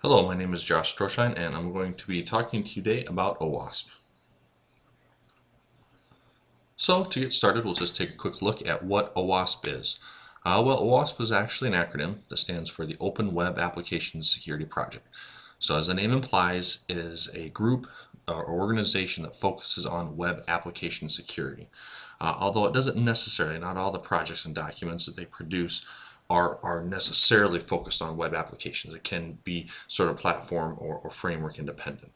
Hello, my name is Josh Stroshine, and I'm going to be talking to you today about OWASP. So to get started, we'll just take a quick look at what OWASP is. OWASP is actually an acronym that stands for the Open Web Application Security Project. So as the name implies, it is a group or organization that focuses on web application security. Although it doesn't necessarily, not all the projects and documents that they produce are necessarily focused on web applications. It can be sort of platform or framework independent.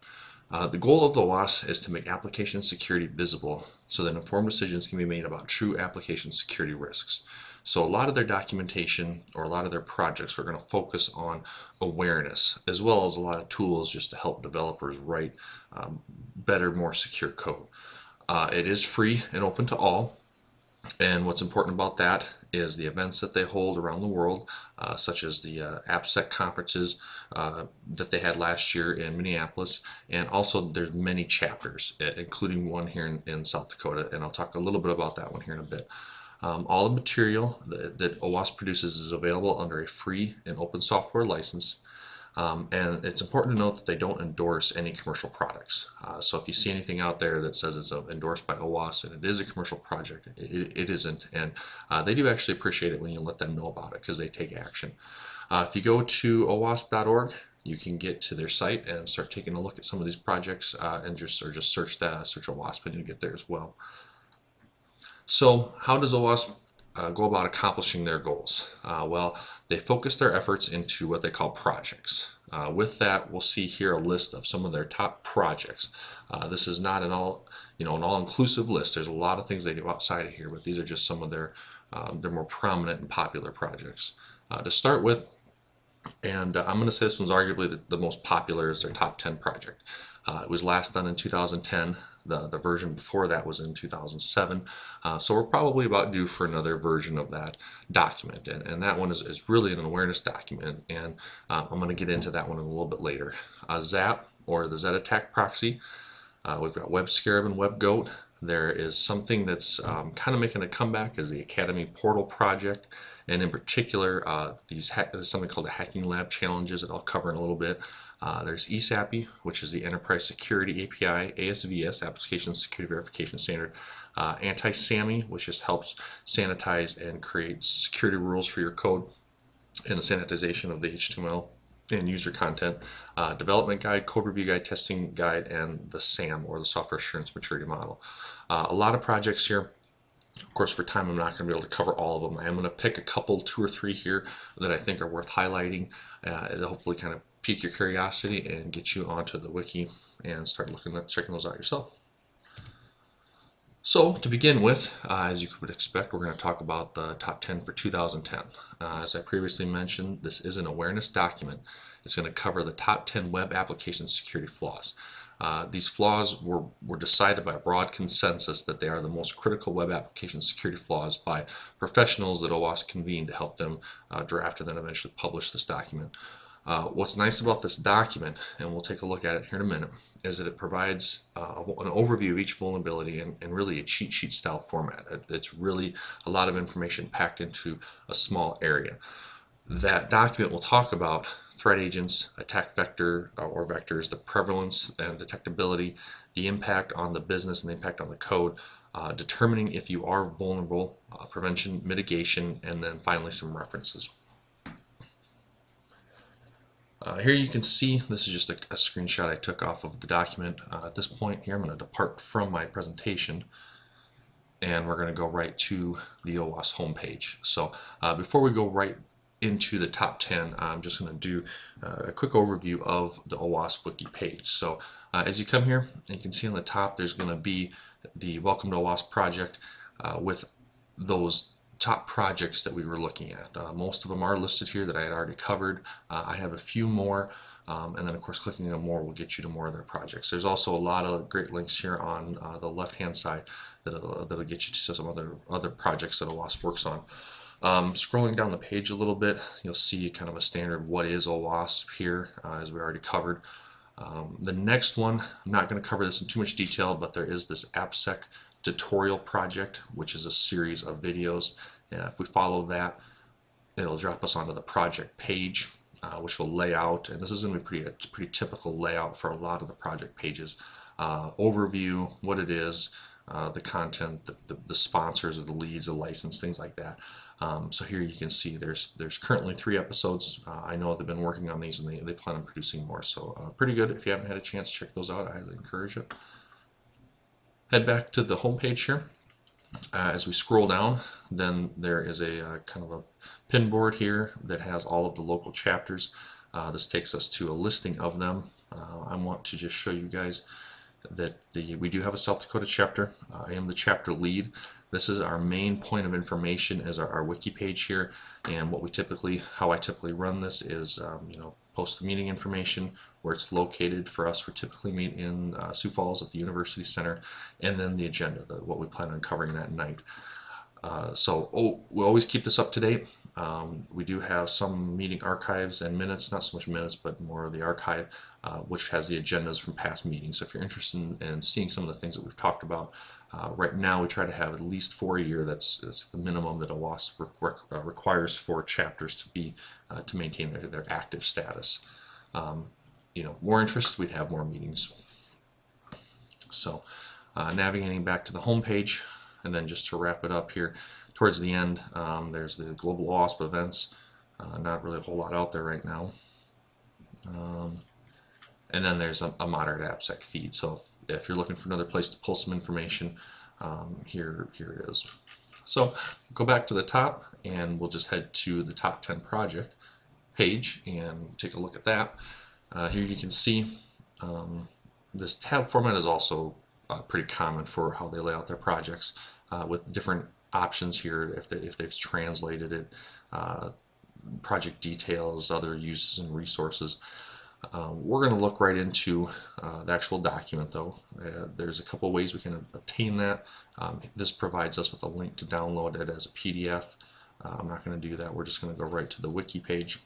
The goal of the OWASP is to make application security visible so that informed decisions can be made about true application security risks. So a lot of their documentation or a lot of their projects are going to focus on awareness, as well as a lot of tools just to help developers write better, more secure code. It is free and open to all. And what's important about that is the events that they hold around the world, such as the AppSec conferences that they had last year in Minneapolis, and also there's many chapters, including one here in South Dakota, and I'll talk a little bit about that one here in a bit. All the material that OWASP produces is available under a free and open software license. And it's important to note that they don't endorse any commercial products. So if you see anything out there that says it's endorsed by OWASP and it is a commercial project, it isn't. And they do actually appreciate it when you let them know about it because they take action. If you go to owasp.org, you can get to their site and start taking a look at some of these projects and just search OWASP and you get there as well. So how does OWASP go about accomplishing their goals? Well, they focus their efforts into what they call projects. With that, we'll see here a list of some of their top projects. This is not an all-inclusive list. There's a lot of things they do outside of here, but these are just some of their more prominent and popular projects. To start with, and I'm going to say this one's arguably the most popular, is their top 10 project. It was last done in 2010. The version before that was in 2007. So we're probably about due for another version of that document. And that one is really an awareness document. And I'm going to get into that one a little bit later. ZAP, or the Z-Attack Proxy. We've got Web Scarab and WebGoat. There is something that's kind of making a comeback, is the Academy Portal project. And in particular, there's something called the Hacking Lab Challenges that I'll cover in a little bit. There's ESAPI, which is the Enterprise Security API, ASVS, Application Security Verification Standard, Anti-SAMI, which just helps sanitize and create security rules for your code, and the sanitization of the HTML and user content, development guide, code review guide, testing guide, and the SAM, or the Software Assurance Maturity Model. A lot of projects here. Of course, for time, I'm not going to be able to cover all of them. I am going to pick a couple, 2 or 3 here that I think are worth highlighting. It'll hopefully kind of pique your curiosity and get you onto the wiki and start checking those out yourself. So to begin with, as you would expect, we're going to talk about the top 10 for 2010. As I previously mentioned, this is an awareness document. It's going to cover the top 10 web application security flaws. These flaws were decided by a broad consensus that they are the most critical web application security flaws by professionals that OWASP convened to help them draft and then eventually publish this document. What's nice about this document, and we'll take a look at it here in a minute, is that it provides an overview of each vulnerability in really a cheat sheet style format. It's really a lot of information packed into a small area. That document will talk about threat agents, attack vector or vectors, the prevalence and detectability, the impact on the business and the impact on the code, determining if you are vulnerable, prevention, mitigation, and then finally some references. Here you can see, this is just a screenshot I took off of the document. At this point here, I'm going to depart from my presentation and we're going to go right to the OWASP homepage. So before we go right into the top 10, I'm just going to do a quick overview of the OWASP wiki page. So as you come here, you can see on the top there's going to be the Welcome to OWASP project with those top projects that we were looking at. Most of them are listed here that I had already covered. I have a few more, and then of course clicking on more will get you to more of their projects. There's also a lot of great links here on the left hand side that'll get you to some other projects that OWASP works on. Scrolling down the page a little bit, you'll see kind of a standard what is OWASP here, as we already covered. The next one, I'm not going to cover this in too much detail, but there is this AppSec tutorial project, which is a series of videos. If we follow that, it'll drop us onto the project page. which will lay out, and this is going to be a pretty typical layout for a lot of the project pages. Overview, what it is, the content, the sponsors or the leads, the license, things like that. So here you can see there's currently 3 episodes. I know they've been working on these, and they plan on producing more. So pretty good. If you haven't had a chance to check those out, I highly encourage it. Head back to the home page here. As we scroll down, then there is a kind of a pin board here that has all of the local chapters. This takes us to a listing of them. I want to just show you guys that we do have a South Dakota chapter. I am the chapter lead. This is our main point of information as our wiki page here, and how I typically run this is post the meeting information, where it's located for us. We typically meet in Sioux Falls at the University Center, and then the agenda, what we plan on covering that night. We always keep this up to date. We do have some meeting archives and minutes, not so much minutes, but more of the archive, which has the agendas from past meetings. So if you're interested in seeing some of the things that we've talked about, right now we try to have at least 4 a year. That's the minimum that OWASP requires for chapters to be to maintain their active status. More interest, we'd have more meetings. So navigating back to the home page, and then just to wrap it up here, towards the end, there's the global OWASP events. Not really a whole lot out there right now. And then there's a moderate AppSec feed. So if you're looking for another place to pull some information, here it is. So go back to the top, and we'll just head to the top 10 project page and take a look at that. Here you can see this tab format is also pretty common for how they lay out their projects, with different options here if they've translated it, project details, other uses and resources. We're going to look right into the actual document, though. There's a couple ways we can obtain that. This provides us with a link to download it as a PDF. I'm not going to do that. We're just going to go right to the wiki page.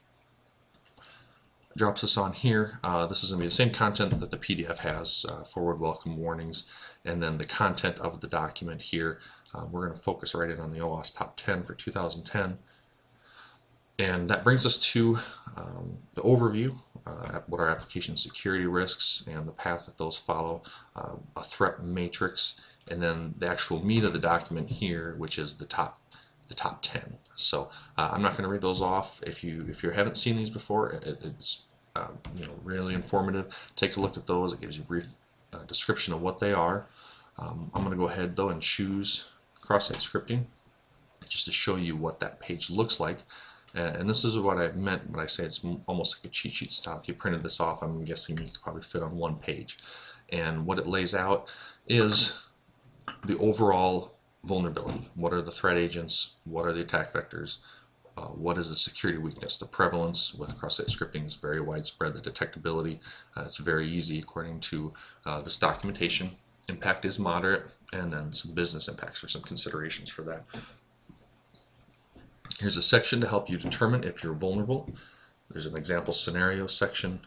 Drops us on here. This is going to be the same content that the PDF has, forward welcome warnings, and then the content of the document here. We're going to focus right in on the OWASP Top 10 for 2010. And that brings us to the overview, what our application security risks and the path that those follow, a threat matrix, and then the actual meat of the document here, which is the top 10. So I'm not going to read those off. If you haven't seen these before, it's really informative. Take a look at those. It gives you a brief description of what they are. I'm going to go ahead though and choose cross-site scripting just to show you what that page looks like. And this is what I meant when I say it's almost like a cheat sheet style. If you printed this off, I'm guessing you could probably fit on one page. And what it lays out is the overall vulnerability. What are the threat agents? What are the attack vectors? What is the security weakness? The prevalence with cross-site scripting is very widespread. The detectability, it's very easy according to this documentation. Impact is moderate, and then some business impacts or some considerations for that. Here's a section to help you determine if you're vulnerable. There's an example scenario section.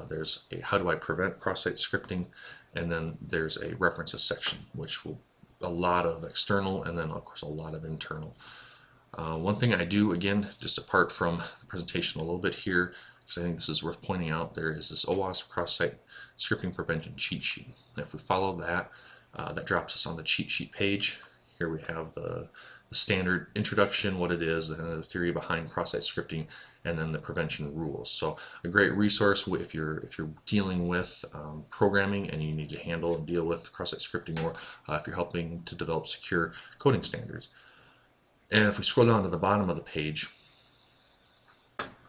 There's a how do I prevent cross-site scripting, and then there's a references section, which will a lot of external and then of course a lot of internal. One thing I do, again, just apart from the presentation a little bit here, because I think this is worth pointing out, there is this OWASP cross-site scripting prevention cheat sheet. If we follow that, that drops us on the cheat sheet page. Here we have the standard introduction, what it is, and the theory behind cross-site scripting, and then the prevention rules. So a great resource if you're dealing with programming and you need to handle and deal with cross-site scripting, or if you're helping to develop secure coding standards. And if we scroll down to the bottom of the page,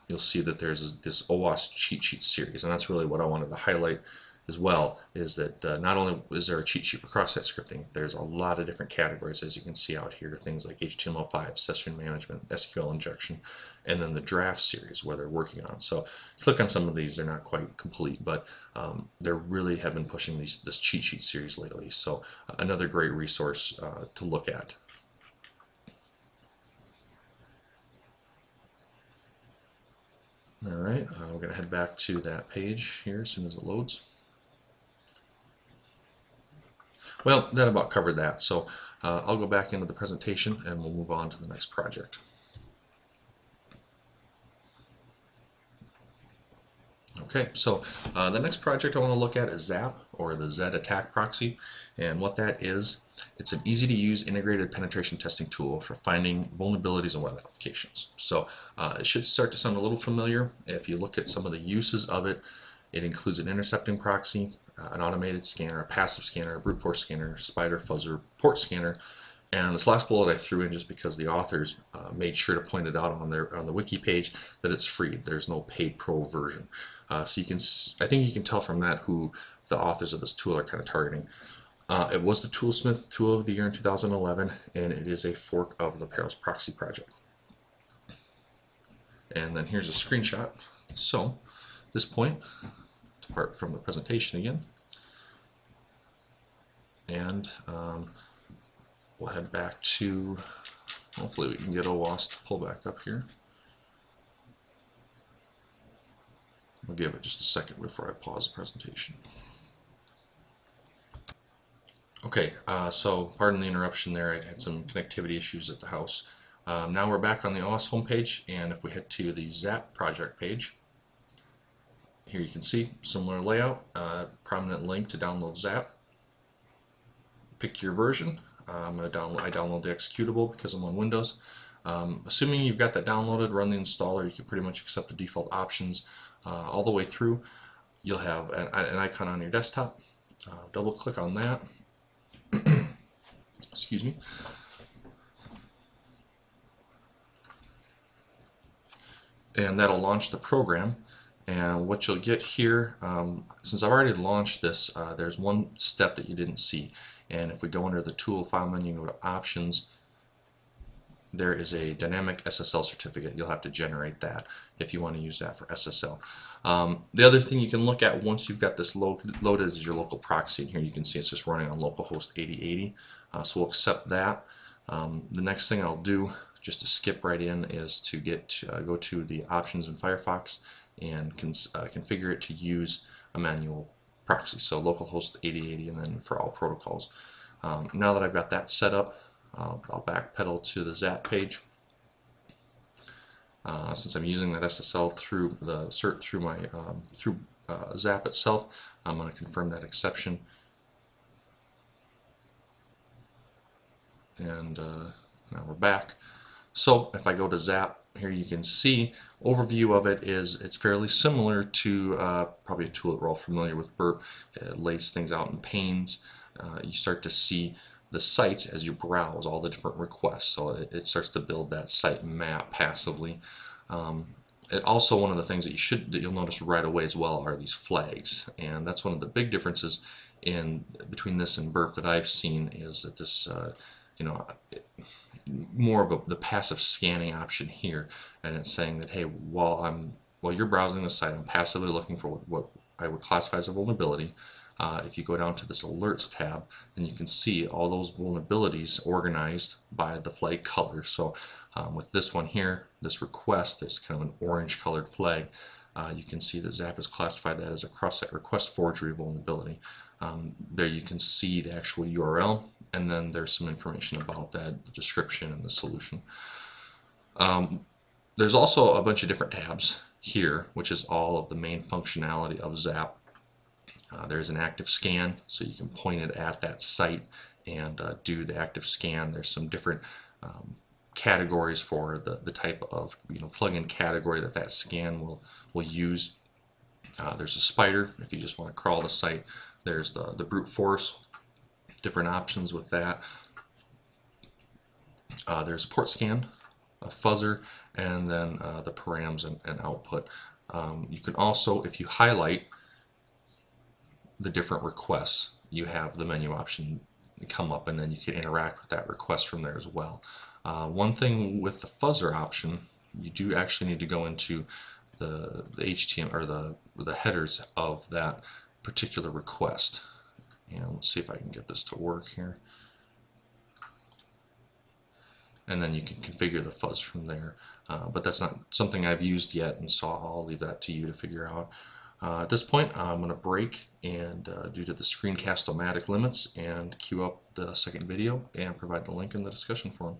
you'll see that there's this OWASP cheat sheet series, and that's really what I wanted to highlight as well, is that not only is there a cheat sheet for cross-site scripting, there's a lot of different categories, as you can see out here, things like HTML5, session management, SQL injection, and then the draft series where they're working on. So click on some of these, they're not quite complete, but they really have been pushing this cheat sheet series lately. So another great resource to look at. Alright, we're going to head back to that page here as soon as it loads. Well, that about covered that, so I'll go back into the presentation and we'll move on to the next project. Okay, so the next project I want to look at is ZAP, or the Z Attack Proxy. And what that is, it's an easy to use integrated penetration testing tool for finding vulnerabilities in web applications. So it should start to sound a little familiar. If you look at some of the uses of it, it includes an intercepting proxy, an automated scanner, a passive scanner, a brute force scanner, spider, fuzzer, port scanner. And this last bullet I threw in just because the authors made sure to point it out on the wiki page that it's free. There's no paid pro version. So you can, I think you can tell from that who the authors of this tool are kind of targeting. It was the Toolsmith Tool of the Year in 2011, and it is a fork of the Proxy project. And then here's a screenshot. So at this point, depart from the presentation again, and we'll head back to, hopefully we can get OWASP to pull back up here. I'll give it just a second before I pause the presentation. Okay, so pardon the interruption there, I had some connectivity issues at the house. Now we're back on the OWASP homepage, and if we head to the ZAP project page, here you can see similar layout, prominent link to download ZAP. Pick your version. I download the executable because I'm on Windows. Assuming you've got that downloaded, run the installer. You can pretty much accept the default options all the way through. You'll have an icon on your desktop. Double click on that. Excuse me. And that'll launch the program. And what you'll get here, since I've already launched this, there's one step that you didn't see. And if we go under the tool file menu and go to options, there is a dynamic SSL certificate. You'll have to generate that if you want to use that for SSL. The other thing you can look at once you've got this loaded is your local proxy. And here you can see it's just running on localhost 8080. So we'll accept that. The next thing I'll do, just to skip right in, is to go to the options in Firefox and configure it to use a manual proxy, so localhost 8080, and then for all protocols. Now that I've got that set up, I'll backpedal to the ZAP page. Since I'm using that SSL through the cert through my ZAP itself, I'm going to confirm that exception. And now we're back. So if I go to ZAP, here you can see overview of it is it's fairly similar to probably a tool that we're all familiar with, Burp. It lays things out in panes. You start to see the sites as you browse all the different requests, so it starts to build that site map passively. It also, one of the things that you'll notice right away as well are these flags, and that's one of the big differences between this and Burp that I've seen, is that this more of the passive scanning option here, and it's saying that, hey, while you're browsing the site, I'm passively looking for what I would classify as a vulnerability. If you go down to this alerts tab, then you can see all those vulnerabilities organized by the flag color. So with this one here, this request, this kind of an orange colored flag, you can see that ZAP has classified that as a cross-site request forgery vulnerability. There you can see the actual URL, and then there's some information about that, the description and the solution. There's also a bunch of different tabs here, which is all of the main functionality of ZAP. There's an active scan, so you can point it at that site and do the active scan. There's some different categories for the type of plugin category that scan will use. There's a spider if you just want to crawl the site. There's the brute force, different options with that. There's a port scan, a fuzzer, and then the params and output. You can also, if you highlight the different requests, you have the menu option come up, and then you can interact with that request from there as well. One thing with the fuzzer option, you do actually need to go into the HTML or the headers of that particular request. And let's see if I can get this to work here. And then you can configure the fuzz from there. But that's not something I've used yet, and so I'll leave that to you to figure out. At this point, I'm going to break and due to the screencast-o-matic limits, and queue up the second video and provide the link in the discussion forum.